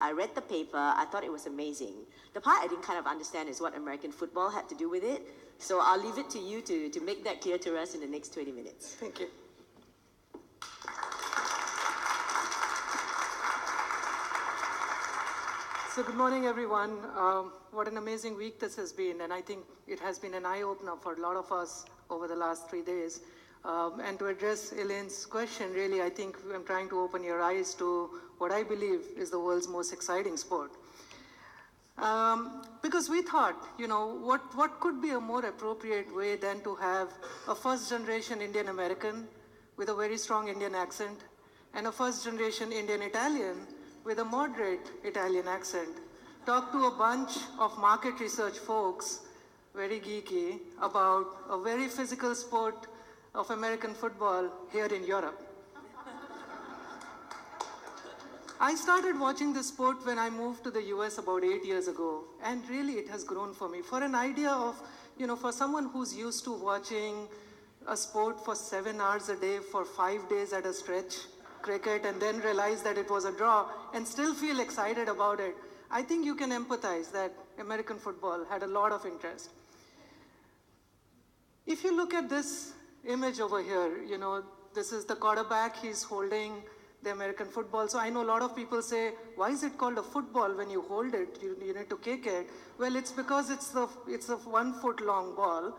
I read the paper, I thought it was amazing. The part I didn't kind of understand is what American football had to do with it. So I'll leave it to you to make that clear to us in the next 20 minutes. Thank you. So good morning, everyone. What an amazing week this has been, and I think it has been an eye-opener for a lot of us over the last 3 days. And to address Elaine's question, really, I think I'm trying to open your eyes to what I believe is the world's most exciting sport. Because we thought, what could be a more appropriate way than to have a first-generation Indian American with a very strong Indian accent and a first-generation Indian Italian with a moderate Italian accent talk to a bunch of market research folks, very geeky, about a very physical sport of American football here in Europe. I started watching this sport when I moved to the US about 8 years ago, and really it has grown for me. For an idea of, for someone who's used to watching a sport for 7 hours a day for 5 days at a stretch, cricket, and then realize that it was a draw and still feel excited about it, I think you can empathize that American football had a lot of interest. If you look at this image over here, this is the quarterback, he's holding the American football. So I know a lot of people say, why is it called a football when you hold it? You need to kick it. Well, it's because it's a 1 foot long ball.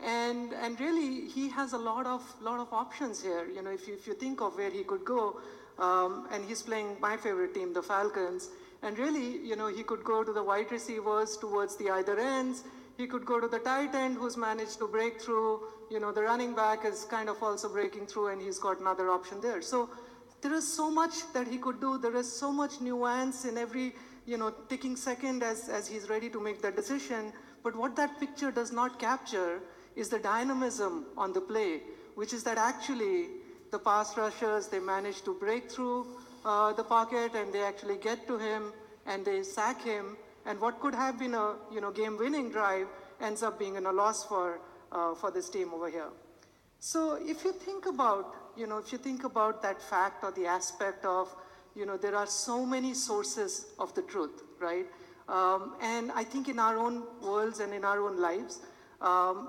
And really, he has a lot of options here. If you think of where he could go, and he's playing my favorite team, the Falcons. And really, he could go to the wide receivers towards the either ends. He could go to the tight end who's managed to break through. The running back is kind of also breaking through, and he's got another option there. So there is so much that he could do. There is so much nuance in every, ticking second as he's ready to make that decision. But what that picture does not capture is the dynamism on the play, which is that actually the pass rushers, they manage to break through the pocket and they actually get to him and they sack him. And what could have been a game-winning drive ends up being a loss for this team over here. So if you think about that fact or the aspect of, there are so many sources of the truth, right? And I think in our own worlds and in our own lives,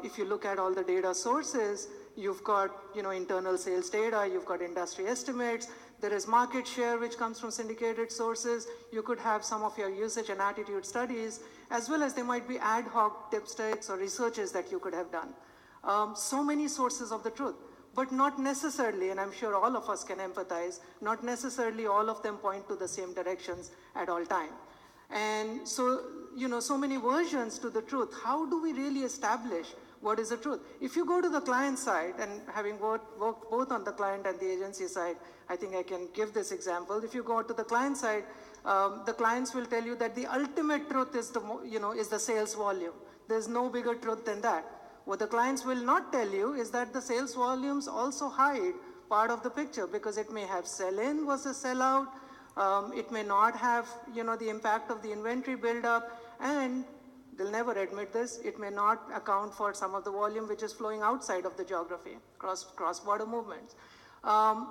if you look at all the data sources, you've got, internal sales data, you've got industry estimates, there is market share which comes from syndicated sources, you could have some of your usage and attitude studies, as well as there might be ad hoc dipsticks or researches that you could have done. So many sources of the truth, but not necessarily, and I'm sure all of us can empathize, not necessarily all of them point to the same directions at all time. And so, so many versions to the truth. How do we really establish what is the truth? If you go to the client side, and having worked both on the client and the agency side, I think I can give this example. If you go to the client side, the clients will tell you that the ultimate truth is the sales volume. There's no bigger truth than that. What the clients will not tell you is that the sales volumes also hide part of the picture, because it may have sell-in versus sell-out. It may not have, the impact of the inventory buildup, and they'll never admit this, it may not account for some of the volume which is flowing outside of the geography, cross-border movements.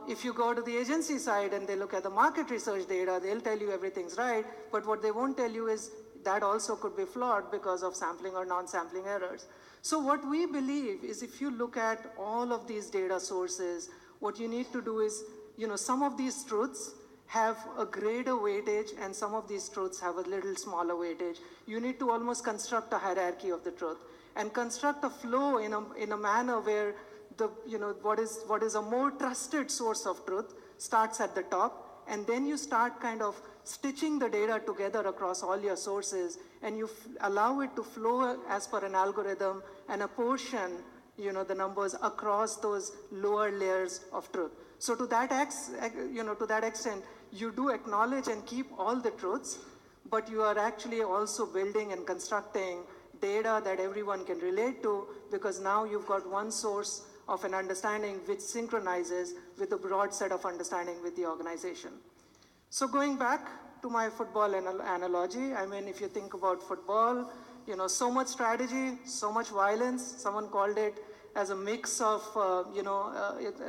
If you go to the agency side and they look at the market research data, they'll tell you everything's right, but what they won't tell you is that also could be flawed because of sampling or non-sampling errors. So what we believe is, if you look at all of these data sources, what you need to do is, some of these truths have a greater weightage and some of these truths have a little smaller weightage. You need to almost construct a hierarchy of the truth and construct a flow in a manner where what is a more trusted source of truth starts at the top, and then you start kind of stitching the data together across all your sources, and you allow it to flow as per an algorithm and apportion, the numbers across those lower layers of truth. So to that extent, you do acknowledge and keep all the truths, but you are actually also building and constructing data that everyone can relate to, because now you've got one source of an understanding which synchronizes with a broad set of understanding with the organization. So going back to my football analogy, I mean, if you think about football, so much strategy, so much violence. Someone called it as a mix of,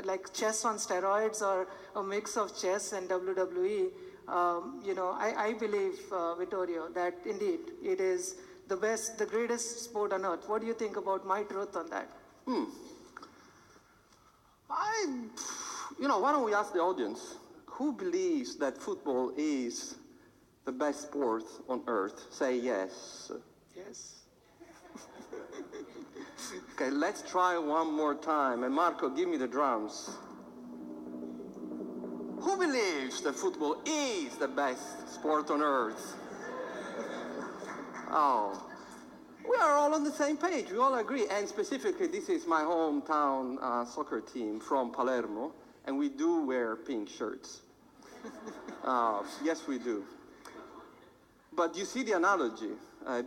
like chess on steroids, or a mix of chess and WWE. I believe, Vittorio, that indeed it is the best, the greatest sport on earth. What do you think about my truth on that? Why don't we ask the audience, who believes that football is the best sport on earth? Say yes. Yes. Okay, let's try one more time. And Marco, give me the drums. Who believes that football is the best sport on earth? Oh, we are all on the same page. We all agree. And specifically, this is my hometown soccer team from Palermo, and we do wear pink shirts. Yes, we do. But you see the analogy,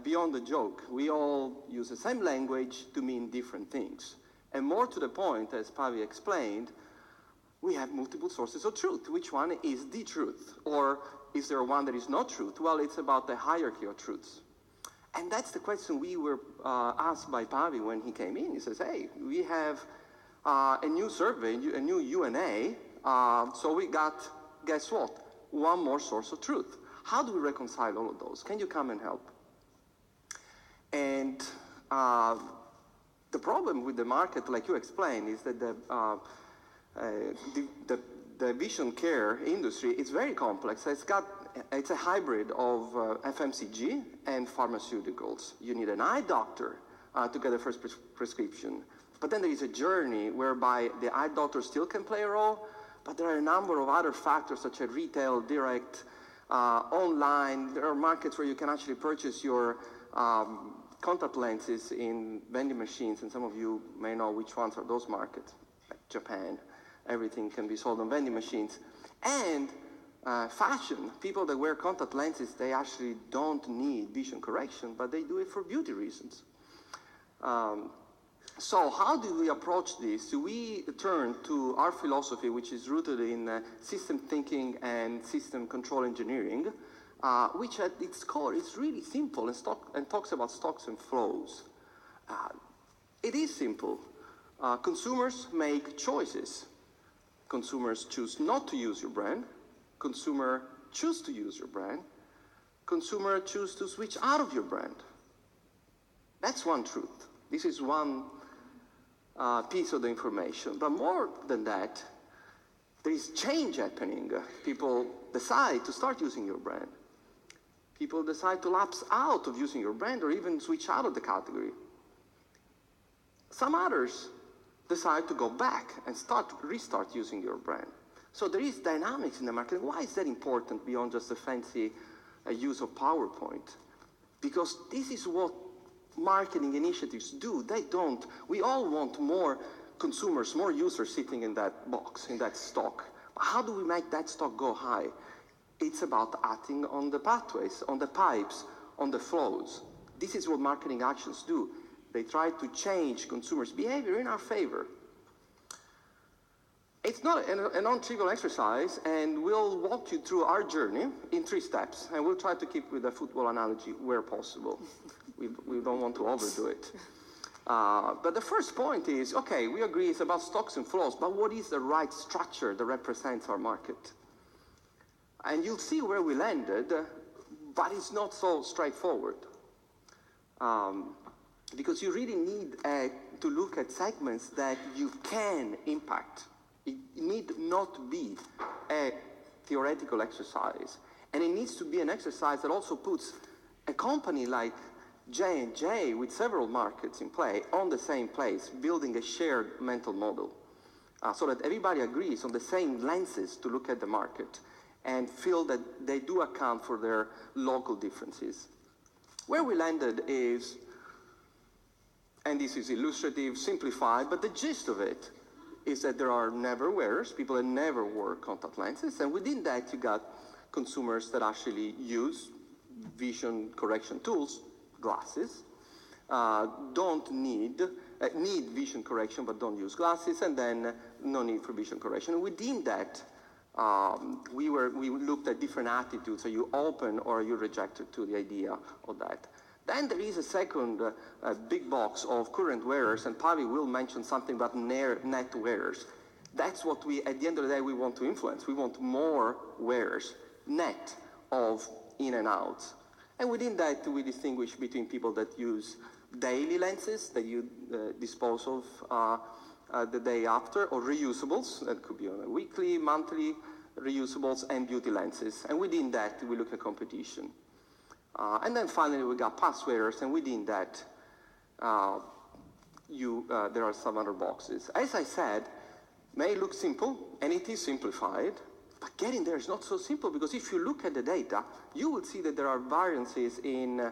beyond the joke. We all use the same language to mean different things. And more to the point, as Pavi explained, we have multiple sources of truth. Which one is the truth? Or is there one that is not truth? Well, it's about the hierarchy of truths. And that's the question we were asked by Pavi when he came in. He says, hey, we have a new survey, a new UNA, so we got, guess what? One more source of truth. How do we reconcile all of those? Can you come and help? And the problem with the market, like you explained, is that the vision care industry is very complex. It's a hybrid of FMCG and pharmaceuticals. You need an eye doctor to get the first prescription. But then there is a journey whereby the eye doctor still can play a role, but there are a number of other factors such as retail, direct, online. There are markets where you can actually purchase your contact lenses in vending machines, and some of you may know which ones are those markets. Like Japan, everything can be sold on vending machines. And fashion, people that wear contact lenses, they actually don't need vision correction, but they do it for beauty reasons. So how do we approach this? We turn to our philosophy, which is rooted in system thinking and system control engineering, which at its core is really simple and talks about stocks and flows. It is simple. Consumers make choices. Consumers choose not to use your brand. Consumer choose to use your brand. Consumer choose to switch out of your brand. That's one truth. This is one piece of the information. But more than that, there is change happening. People decide to start using your brand. People decide to lapse out of using your brand or even switch out of the category. Some others decide to go back and restart using your brand. So there is dynamics in the market. Why is that important beyond just a fancy use of PowerPoint? Because this is what marketing initiatives do. We all want more consumers, more users sitting in that box, in that stock. How do we make that stock go high? It's about acting on the pathways, on the pipes, on the flows. This is what marketing actions do. They try to change consumers' behavior in our favor. It's not a non-trivial exercise, and we'll walk you through our journey in 3 steps, and we'll try to keep with the football analogy where possible. We don't want to overdo it. But the first point is, okay, we agree it's about stocks and flows, but what is the right structure that represents our market? And you'll see where we landed, but it's not so straightforward. Because you really need to look at segments that you can impact. It need not be a theoretical exercise. And it needs to be an exercise that also puts a company like J&J with several markets in play on the same place, building a shared mental model so that everybody agrees on the same lenses to look at the market and feel that they do account for their local differences. Where we landed is, and this is illustrative, simplified, but the gist of it is that there are never wearers, people that never wore contact lenses, and within that you got consumers that actually use vision correction tools, glasses, need vision correction but don't use glasses, and then no need for vision correction. And within that, we looked at different attitudes. Are you open or are you rejected to the idea of that? Then there is a second big box of current wearers, and Pavi will mention something about net wearers. That's what at the end of the day, we want to influence. We want more wearers. net of in and out. And within that, we distinguish between people that use daily lenses that you dispose of the day after, or reusables, that could be on a weekly, monthly reusables, and beauty lenses. And within that, we look at competition. And then finally, we got pass wearers, and within that, there are some other boxes. As I said, may look simple, and it is simplified, but getting there is not so simple, because if you look at the data, you will see that there are variances in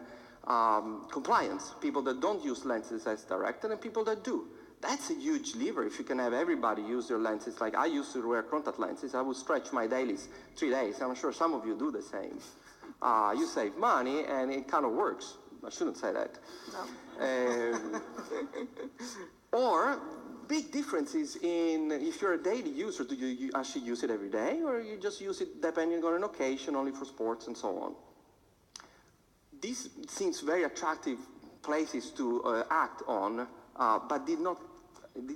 compliance. People that don't use lenses as directed, and people that do. That's a huge lever. If you can have everybody use their lenses, like I used to wear contact lenses, I would stretch my dailies 3 days. I'm sure some of you do the same. You save money, and it kind of works. I shouldn't say that. No. Or big differences in if you're a daily user, do you actually use it every day, or you just use it depending on an occasion, only for sports and so on? These seems very attractive places to act on, but did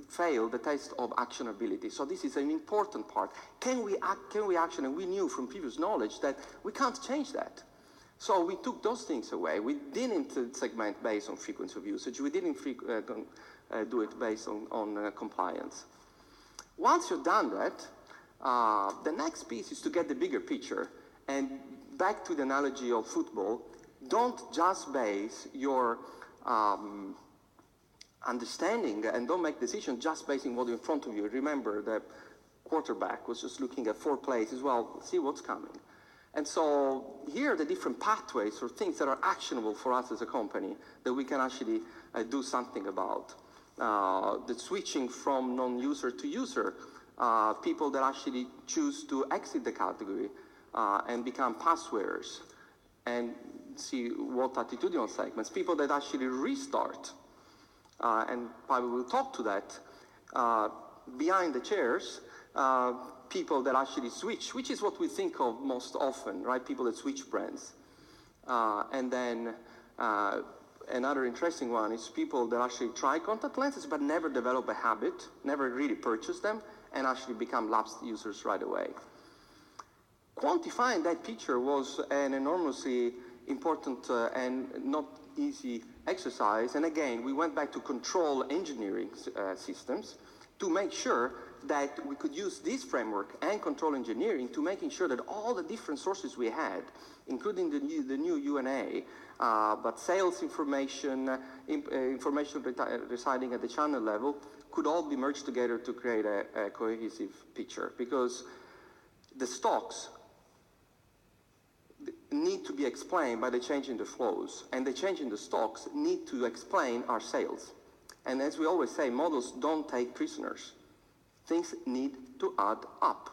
fail the test of actionability. So this is an important part. Can we action? And we knew from previous knowledge that we can't change that. So we took those things away. We didn't segment based on frequency of usage. We didn't do it based on compliance. Once you've done that, the next piece is to get the bigger picture. And back to the analogy of football, don't just base your understanding and don't make decisions just based on what's in front of you. Remember, the quarterback was just looking at 4 plays as well, see what's coming. And so here are the different pathways or things that are actionable for us as a company that we can actually do something about. The switching from non-user to user, people that actually choose to exit the category and become pass wearers, and see what attitudinal segments, people that actually restart, and Pavi will talk to that, behind the chairs, people that actually switch, which is what we think of most often, right? People that switch brands. And then another interesting one is people that actually try contact lenses but never develop a habit, never really purchase them, and actually become lapsed users right away. Quantifying that picture was an enormously important and not easy exercise. And again, we went back to control engineering systems to make sure that we could use this framework and control engineering to making sure that all the different sources we had, including the new UNA, but sales information, information residing at the channel level, could all be merged together to create a cohesive picture. Because the stocks need to be explained by the change in the flows, and the change in the stocks need to explain our sales. And as we always say, models don't take prisoners. Things need to add up.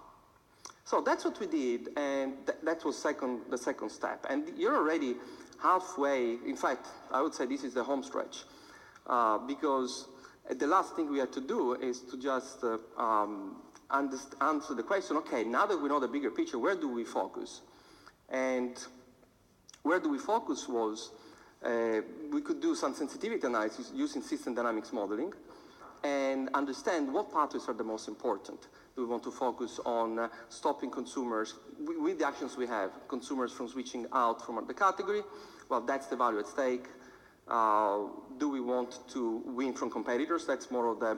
So that's what we did, and that was the second step. And you're already halfway. In fact, I would say this is the home stretch, because the last thing we had to do is to just answer the question, okay, now that we know the bigger picture, where do we focus? And where do we focus was, we could do some sensitivity analysis using system dynamics modeling and understand what pathways are the most important. Do we want to focus on stopping consumers, with the actions we have, consumers from switching out from the category? Well, that's the value at stake. Do we want to win from competitors? That's more of the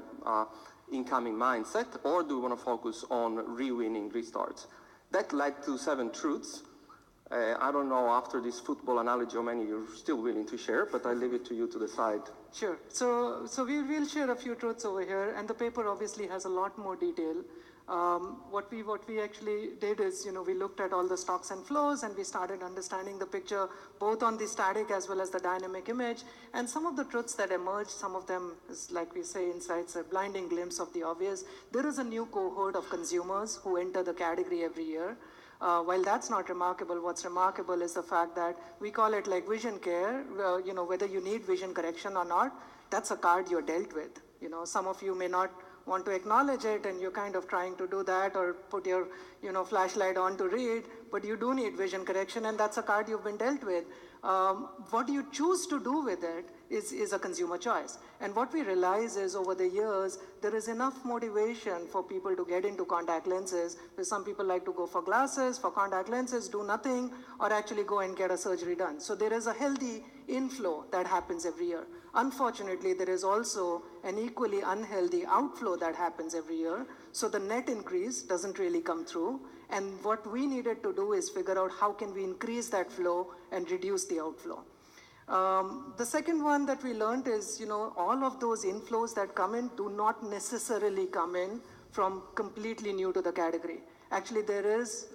incoming mindset. Or do we want to focus on re-winning restarts? That led to 7 truths. I don't know, after this football analogy, how many you're still willing to share, but I'll leave it to you to decide. Sure. So we'll share a few truths over here, and the paper obviously has a lot more detail. What we actually did is, we looked at all the stocks and flows, and we started understanding the picture both on the static as well as the dynamic image. And some of the truths that emerged, some of them is, like we say, insights, a blinding glimpse of the obvious. There is a new cohort of consumers who enter the category every year. While that's not remarkable, what's remarkable is the fact that we call it like vision care. Whether you need vision correction or not, that's a card you're dealt with. Some of you may not want to acknowledge it, and you're kind of trying to do that or put your flashlight on to read, but you do need vision correction, and that's a card you've been dealt with. What you choose to do with it is a consumer choice. And what we realize is over the years, there is enough motivation for people to get into contact lenses, because some people like to go for glasses, for contact lenses, do nothing, or actually go and get a surgery done. So there is a healthy inflow that happens every year. Unfortunately, there is also an equally unhealthy outflow that happens every year. So the net increase doesn't really come through. And what we needed to do is figure out how can we increase that flow and reduce the outflow. The second one that we learned is, all of those inflows that come in do not necessarily come in from completely new to the category. Actually, there is,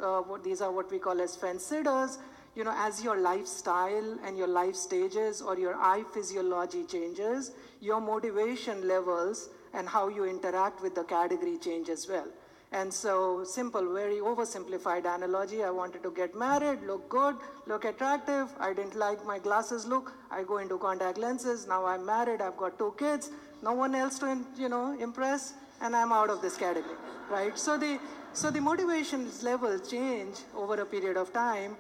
these are what we call as fence sitters. As your lifestyle and your life stages or your eye physiology changes, your motivation levels and how you interact with the category change as well. And so, simple, very oversimplified analogy. I wanted to get married, look good, look attractive. I didn't like my glasses look. I go into contact lenses. Now I'm married. I've got 2 kids. No one else to, impress, and I'm out of this category, right? So the motivation level change over a period of time.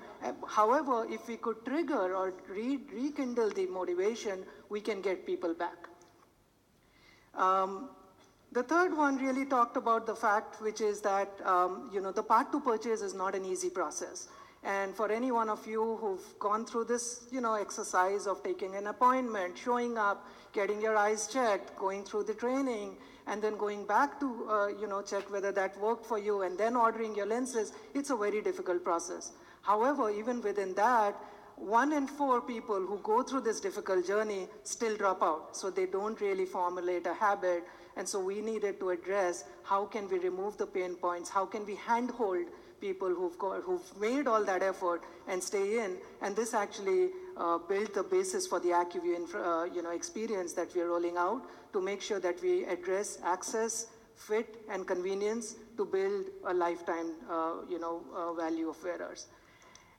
However, if we could trigger or rekindle the motivation, we can get people back. The third one really talked about the fact, which is that, the path to purchase is not an easy process. And for any one of you who've gone through this, exercise of taking an appointment, showing up, getting your eyes checked, going through the training, and then going back to, check whether that worked for you, and then ordering your lenses, it's a very difficult process. However, even within that, 1 in 4 people who go through this difficult journey still drop out. So they don't really formulate a habit. And so we needed to address how can we remove the pain points, how can we handhold people who've made all that effort and stay in. And this actually built the basis for the AccuView experience that we're rolling out to make sure that we address access, fit, and convenience to build a lifetime value of wearers.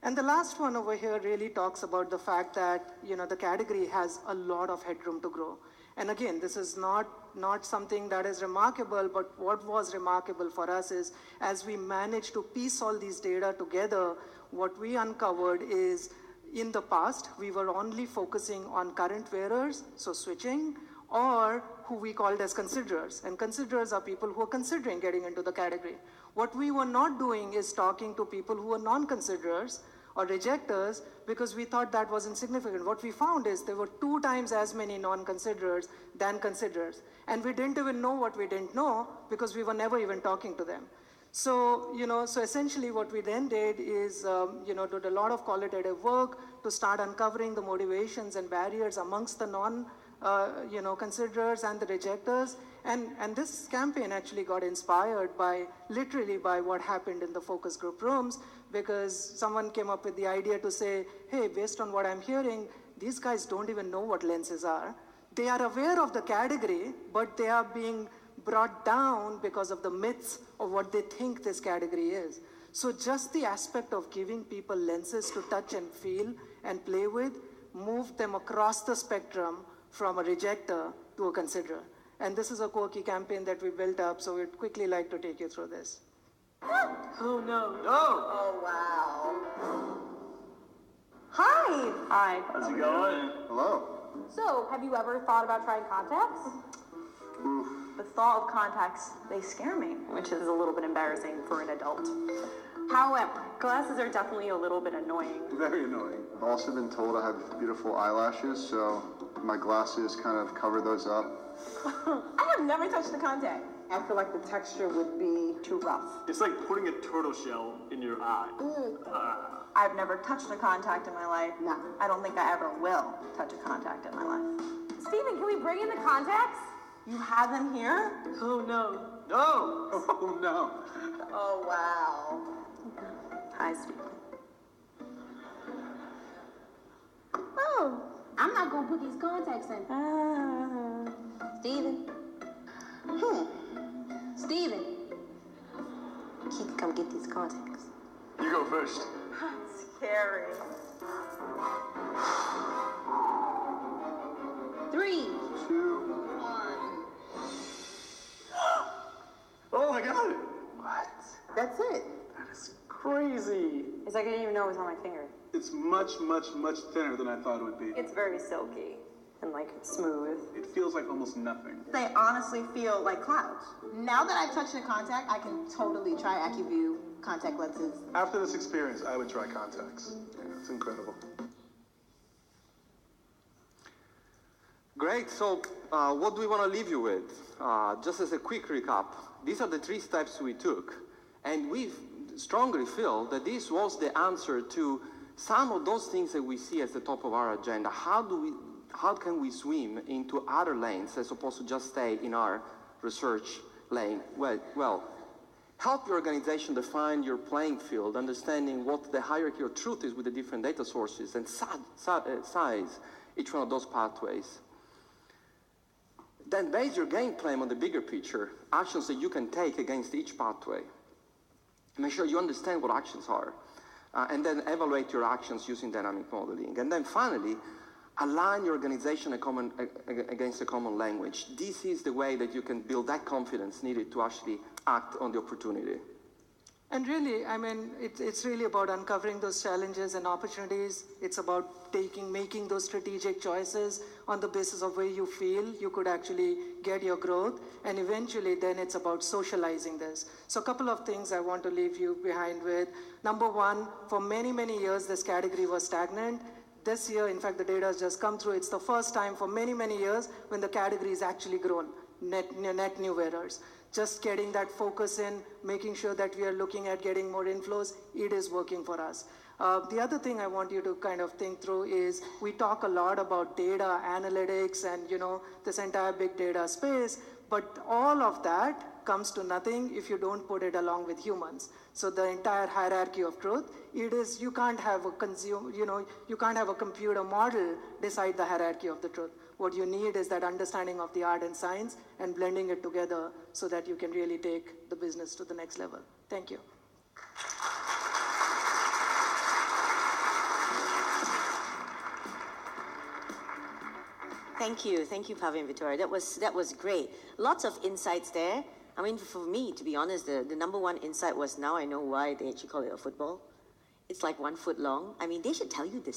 And the last one over here really talks about the fact that, the category has a lot of headroom to grow. And again, this is not something that is remarkable, but what was remarkable for us is as we managed to piece all these data together, what we uncovered is in the past, we were only focusing on current wearers, so switching, or who we called as considerers. And considerers are people who are considering getting into the category. What we were not doing is talking to people who are non-considerers or rejectors, because we thought that was insignificant. What we found is there were 2 times as many non-considerers than considerers. And we didn't even know what we didn't know because we were never even talking to them. So, so essentially what we then did is, did a lot of qualitative work to start uncovering the motivations and barriers amongst the considerers and the rejectors. And this campaign actually got inspired literally by what happened in the focus group rooms, because someone came up with the idea to say, hey, based on what I'm hearing, these guys don't even know what lenses are. They are aware of the category, but they are being brought down because of the myths of what they think this category is. So just the aspect of giving people lenses to touch and feel and play with moved them across the spectrum from a rejecter to a considerer. And this is a quirky campaign that we built up, so we'd quickly like to take you through this. Oh, no. No! Oh, wow. Hi! Hi. How's it going? Hello. So, have you ever thought about trying contacts? The thought of contacts, they scare me, which is a little bit embarrassing for an adult. However, glasses are definitely a little bit annoying. Very annoying. I've also been told I have beautiful eyelashes, so my glasses kind of cover those up. I have never touched a contact. I feel like the texture would be too rough. It's like putting a turtle shell in your eye. I've never touched a contact in my life. No. I don't think I ever will touch a contact in my life. Steven, can we bring in the contacts? You have them here? Oh, no. No! Oh, no. Oh, wow. Hi, Steve. Oh, I'm not gonna put these contacts in. Steven. Steven. Keith, come get these contacts. You go first. Scary. 3, 2. 1. Oh, I got it. What? That's it. crazy. It's like I didn't even know it was on my finger. It's much, much, much thinner than I thought it would be. It's very silky and like smooth. It feels like almost nothing. They honestly feel like clouds. Now that I've touched the contact, I can totally try AccuView contact lenses. After this experience, I would try contacts. Yeah, it's incredible. Great, so what do we want to leave you with? Just as a quick recap, these are the 3 steps we took, and we strongly feel that this was the answer to some of those things that we see at the top of our agenda. How can we swim into other lanes as opposed to just stay in our research lane? Well, help your organization define your playing field, understanding what the hierarchy of truth is with the different data sources, and size each one of those pathways. Then base your game plan on the bigger picture, actions that you can take against each pathway. Make sure you understand what actions are, and then evaluate your actions using dynamic modeling. And then finally, align your organization against a common language. This is the way that you can build that confidence needed to actually act on the opportunity. And really, I mean, it's really about uncovering those challenges and opportunities. It's about making those strategic choices on the basis of where you feel you could actually get your growth. And eventually, then it's about socializing this. So a couple of things I want to leave you behind with. Number one, for many, many years, this category was stagnant. This year, in fact, the data has just come through. It's the first time for many, many years when the category has actually grown, net new wearers. Just getting that focus in, making sure that we are looking at getting more inflows, it is working for us. The other thing I want you to kind of think through is we talk a lot about data, analytics, and this entire big data space, but all of that comes to nothing if you don't put it along with humans. So the entire hierarchy of truth, you can't have you can't have a computer model decide the hierarchy of the truth. What you need is that understanding of the art and science and blending it together so that you can really take the business to the next level. Thank you. Thank you, Pavi and Vittorio. That was great. Lots of insights there. I mean, for me, to be honest, the number one insight was now I know why they actually call it a football. It's like 1 foot long. I mean, they should tell you this